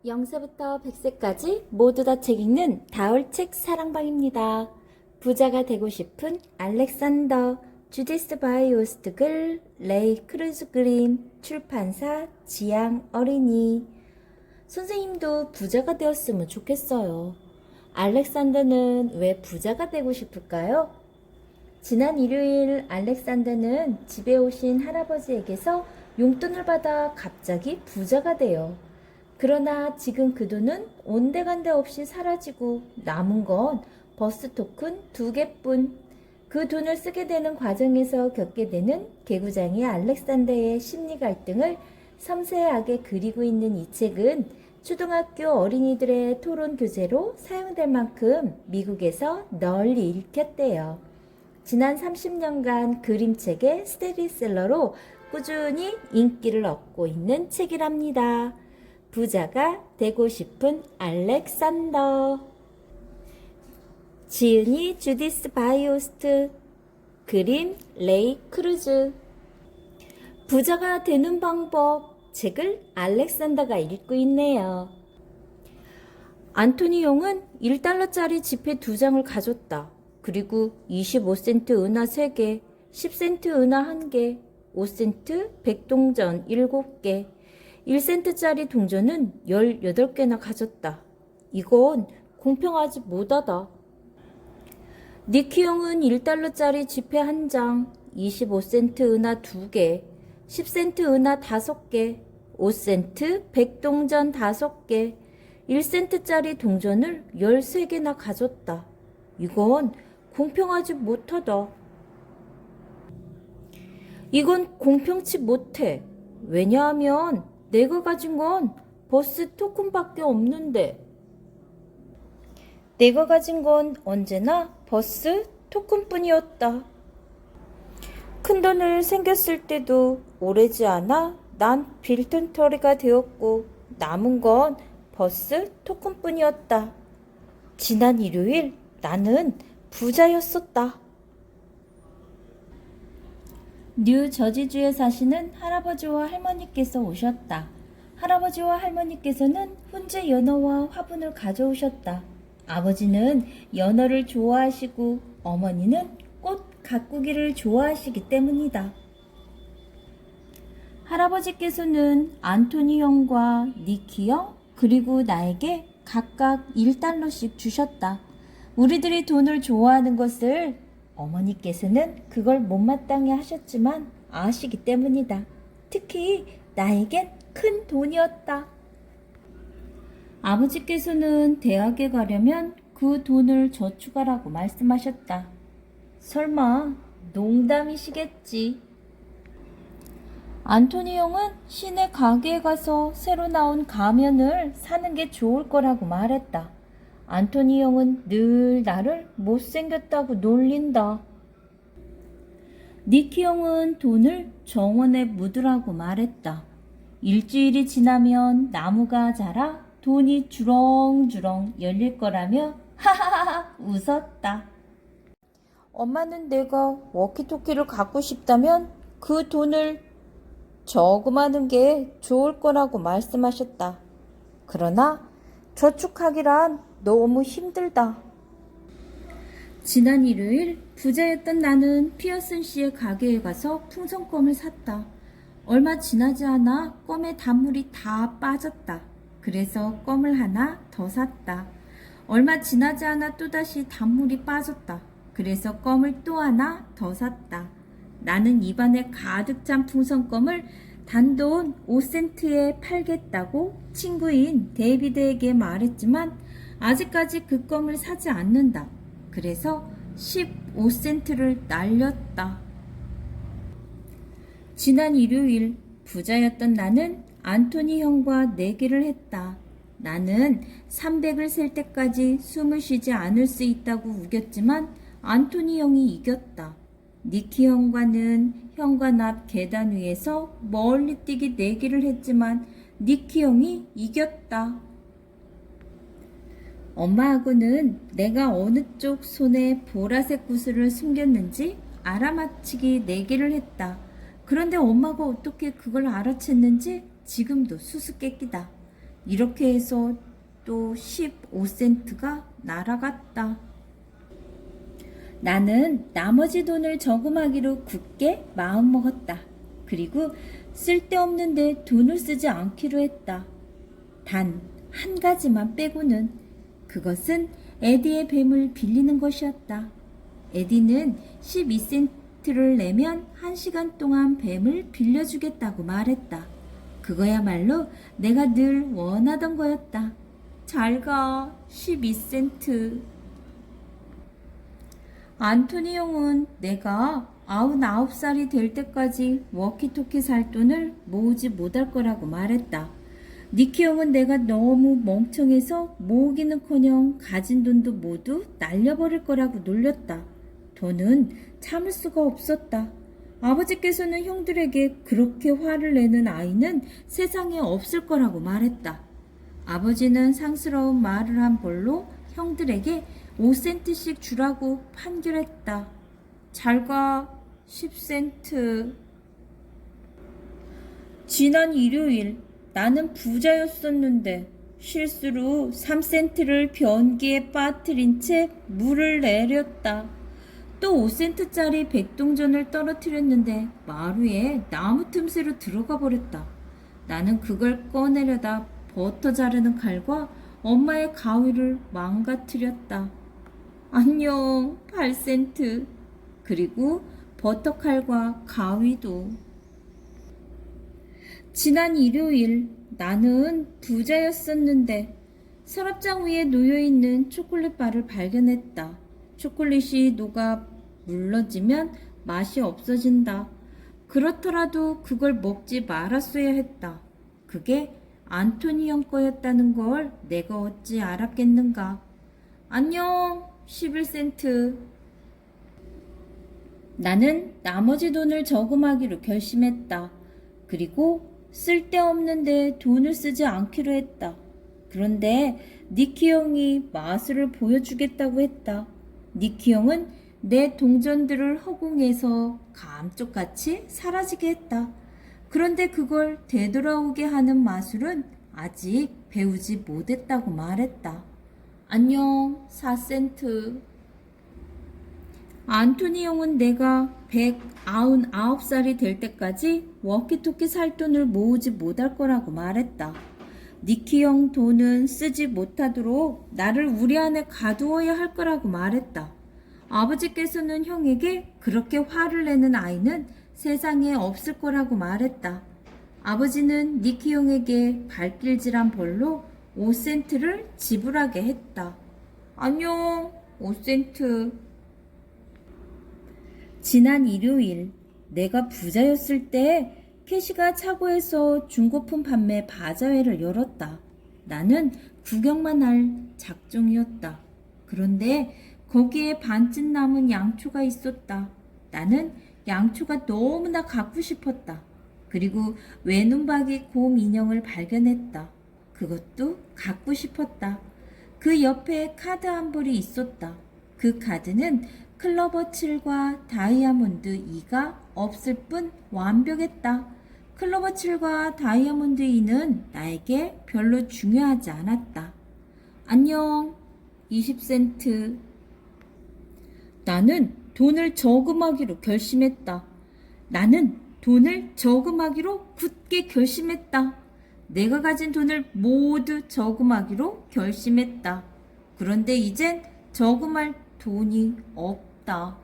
0세부터 100세까지 모두 다 책 읽는 다울책 사랑방입니다. 부자가 되고 싶은 알렉산더, 주디스 바이 오스트 글, 레이 크루즈 그린, 출판사 지양 어린이. 선생님도 부자가 되었으면 좋겠어요. 알렉산더는 왜 부자가 되고 싶을까요? 지난 일요일 알렉산더는 집에 오신 할아버지에게서 용돈을 받아 갑자기 부자가 돼요. 그러나 지금 그 돈은 온데간데 없이 사라지고 남은 건 버스 토큰 2개뿐. 그 돈을 쓰게 되는 과정에서 겪게 되는 개구장이 알렉산더의 심리 갈등을 섬세하게 그리고 있는 이 책은 초등학교 어린이들의 토론 교재로 사용될 만큼 미국에서 널리 읽혔대요. 지난 30년간 그림책의 스테디셀러로 꾸준히 인기를 얻고 있는 책이랍니다. 부자가 되고 싶은 알렉산더. 지은이 주디스 바이오스트, 그림 레이 크루즈. 부자가 되는 방법 책을 알렉산더가 읽고 있네요. 안토니 용은 1달러짜리 지폐 2장을 가졌다. 그리고 25센트 은하 3개, 10센트 은하 1개, 5센트 백동전 7개, 1센트짜리 동전은 18개나 가졌다. 이건 공평하지 못하다. 니키 형은 1달러짜리 지폐 1장, 25센트 은하 2개, 10센트 은하 5개, 5센트 백동전 5개, 1센트짜리 동전을 13개나 가졌다. 이건 공평하지 못하다. 이건 공평치 못해. 왜냐하면 내가 가진 건 버스 토큰밖에 없는데. 내가 가진 건 언제나 버스 토큰뿐이었다. 큰돈을 생겼을 때도 오래지 않아 난 빌턴터리가 되었고 남은 건 버스 토큰뿐이었다. 지난 일요일 나는 부자였었다. 뉴저지주에 사시는 할아버지와 할머니께서 오셨다. 할아버지와 할머니께서는 훈제 연어와 화분을 가져오셨다. 아버지는 연어를 좋아하시고 어머니는 꽃 가꾸기를 좋아하시기 때문이다. 할아버지께서는 안토니 형과 니키 형 그리고 나에게 각각 1달러씩 주셨다. 우리들이 돈을 좋아하는 것을 어머니께서는 그걸 못마땅해 하셨지만 아시기 때문이다. 특히 나에겐 큰 돈이었다. 아버지께서는 대학에 가려면 그 돈을 저축하라고 말씀하셨다. 설마 농담이시겠지. 안토니 형은 시내 가게에 가서 새로 나온 가면을 사는 게 좋을 거라고 말했다. 안토니 형은 늘 나를 못생겼다고 놀린다. 니키 형은 돈을 정원에 묻으라고 말했다. 일주일이 지나면 나무가 자라 돈이 주렁주렁 열릴 거라며 하하하 웃었다. 엄마는 내가 워키토키를 갖고 싶다면 그 돈을 저금하는 게 좋을 거라고 말씀하셨다. 그러나 저축하기란 너무 힘들다. 지난 일요일 부자였던 나는 피어슨 씨의 가게에 가서 풍선껌을 샀다. 얼마 지나지 않아 껌의 단물이 다 빠졌다. 그래서 껌을 하나 더 샀다. 얼마 지나지 않아 또다시 단물이 빠졌다. 그래서 껌을 또 하나 더 샀다. 나는 입안에 가득 찬 풍선껌을 단돈 5센트에 팔겠다고 친구인 데이비드에게 말했지만 아직까지 그 껌을 사지 않는다. 그래서 15센트를 날렸다. 지난 일요일 부자였던 나는 안토니 형과 내기를 했다. 나는 300을 셀 때까지 숨을 쉬지 않을 수 있다고 우겼지만 안토니 형이 이겼다. 니키 형과는 현관 앞 계단 위에서 멀리 뛰기 내기를 했지만 니키 형이 이겼다. 엄마하고는 내가 어느 쪽 손에 보라색 구슬을 숨겼는지 알아맞히기 내기를 했다. 그런데 엄마가 어떻게 그걸 알아챘는지 지금도 수수께끼다. 이렇게 해서 또 15센트가 날아갔다. 나는 나머지 돈을 저금하기로 굳게 마음먹었다. 그리고 쓸데없는데 돈을 쓰지 않기로 했다. 단 한 가지만 빼고는. 그것은 에디의 뱀을 빌리는 것이었다. 에디는 12센트를 내면 1시간 동안 뱀을 빌려주겠다고 말했다. 그거야말로 내가 늘 원하던 거였다. 잘 가, 12센트. 안토니 형은 내가 99살이 될 때까지 워키토키 살 돈을 모으지 못할 거라고 말했다. 니키 형은 내가 너무 멍청해서 모으기는커녕 가진 돈도 모두 날려버릴 거라고 놀렸다. 더는 참을 수가 없었다. 아버지께서는 형들에게 그렇게 화를 내는 아이는 세상에 없을 거라고 말했다. 아버지는 상스러운 말을 한 벌로 형들에게 5센트씩 주라고 판결했다. 잘 가, 10센트. 지난 일요일 나는 부자였었는데 실수로 3센트를 변기에 빠뜨린 채 물을 내렸다. 또 5센트짜리 백동전을 떨어뜨렸는데 마루에 나무 틈새로 들어가 버렸다. 나는 그걸 꺼내려다 버터 자르는 칼과 엄마의 가위를 망가뜨렸다. 안녕, 8센트. 그리고 버터칼과 가위도. 지난 일요일 나는 부자였었는데 서랍장 위에 놓여있는 초콜릿바를 발견했다. 초콜릿이 녹아 물러지면 맛이 없어진다. 그렇더라도 그걸 먹지 말았어야 했다. 그게 안토니 형 거였다는 걸 내가 어찌 알았겠는가. 안녕, 11센트. 나는 나머지 돈을 저금하기로 결심했다. 그리고 쓸데없는데 돈을 쓰지 않기로 했다. 그런데 니키 형이 마술을 보여주겠다고 했다. 니키 형은 내 동전들을 허공에서 감쪽같이 사라지게 했다. 그런데 그걸 되돌아오게 하는 마술은 아직 배우지 못했다고 말했다. 안녕, 4센트. 안토니 형은 내가 199살이 될 때까지 워키토키 살 돈을 모으지 못할 거라고 말했다. 니키 형 돈은 쓰지 못하도록 나를 우리 안에 가두어야 할 거라고 말했다. 아버지께서는 형에게 그렇게 화를 내는 아이는 세상에 없을 거라고 말했다. 아버지는 니키 형에게 발길질한 벌로 5센트를 지불하게 했다. 안녕, 5센트. 지난 일요일 내가 부자였을 때 캐시가 차고에서 중고품 판매 바자회를 열었다. 나는 구경만 할 작정이었다. 그런데 거기에 반쯤 남은 양초가 있었다. 나는 양초가 너무나 갖고 싶었다. 그리고 외눈박이 곰 인형을 발견했다. 그것도 갖고 싶었다. 그 옆에 카드 한 벌이 있었다. 그 카드는 클로버 7과 다이아몬드 2가 없을 뿐 완벽했다. 클로버 7과 다이아몬드 2는 나에게 별로 중요하지 않았다. 안녕, 20센트. 나는 돈을 저금하기로 결심했다. 나는 돈을 저금하기로 굳게 결심했다. 내가 가진 돈을 모두 저금하기로 결심했다. 그런데 이젠 저금할 돈이 없다.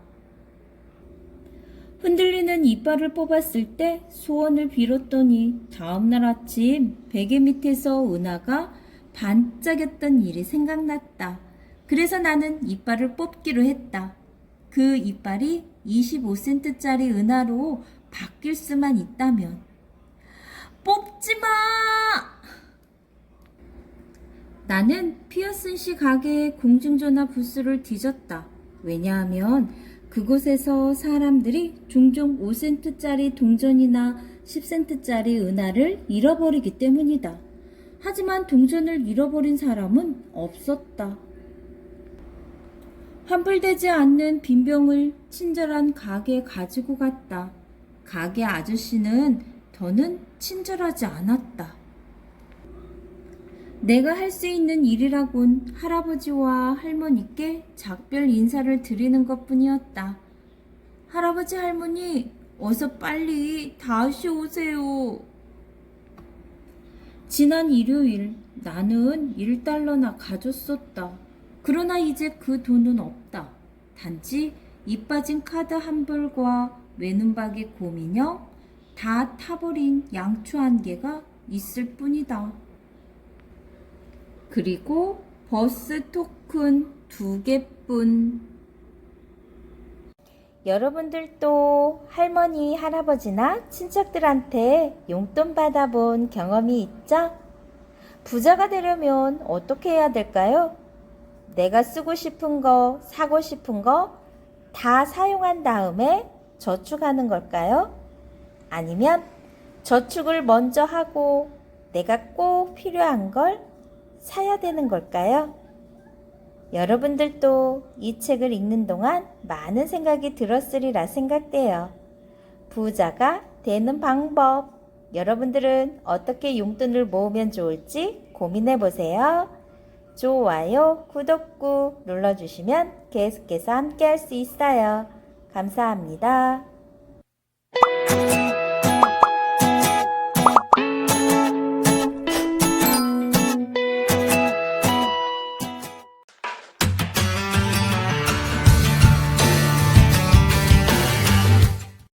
흔들리는 이빨을 뽑았을 때 소원을 빌었더니 다음날 아침 베개 밑에서 은하가 반짝였던 일이 생각났다. 그래서 나는 이빨을 뽑기로 했다. 그 이빨이 25센트짜리 은하로 바뀔 수만 있다면. 뽑지 마! 나는 피어슨 씨 가게의 공중전화 부스를 뒤졌다. 왜냐하면 그곳에서 사람들이 종종 5센트짜리 동전이나 10센트짜리 은하를 잃어버리기 때문이다. 하지만 동전을 잃어버린 사람은 없었다. 환불되지 않는 빈병을 친절한 가게에 가지고 갔다. 가게 아저씨는 더는 친절하지 않았다. 내가 할 수 있는 일이라곤 할아버지와 할머니께 작별 인사를 드리는 것뿐이었다. 할아버지, 할머니, 어서 빨리 다시 오세요. 지난 일요일 나는 1달러나 가졌었다. 그러나 이제 그 돈은 없다. 단지 이 빠진 카드 한 벌과 외눈박이 곰인형, 다 타버린 양초 한 개가 있을 뿐이다. 그리고 버스 토큰 2개뿐. 여러분들도 할머니, 할아버지나 친척들한테 용돈 받아본 경험이 있죠? 부자가 되려면 어떻게 해야 될까요? 내가 쓰고 싶은 거, 사고 싶은 거 다 사용한 다음에 저축하는 걸까요? 아니면 저축을 먼저 하고 내가 꼭 필요한 걸 사야 되는 걸까요? 여러분들도 이 책을 읽는 동안 많은 생각이 들었으리라 생각돼요. 부자가 되는 방법, 여러분들은 어떻게 용돈을 모으면 좋을지 고민해 보세요. 좋아요, 구독 꾹 눌러주시면 계속해서 함께 할 수 있어요. 감사합니다.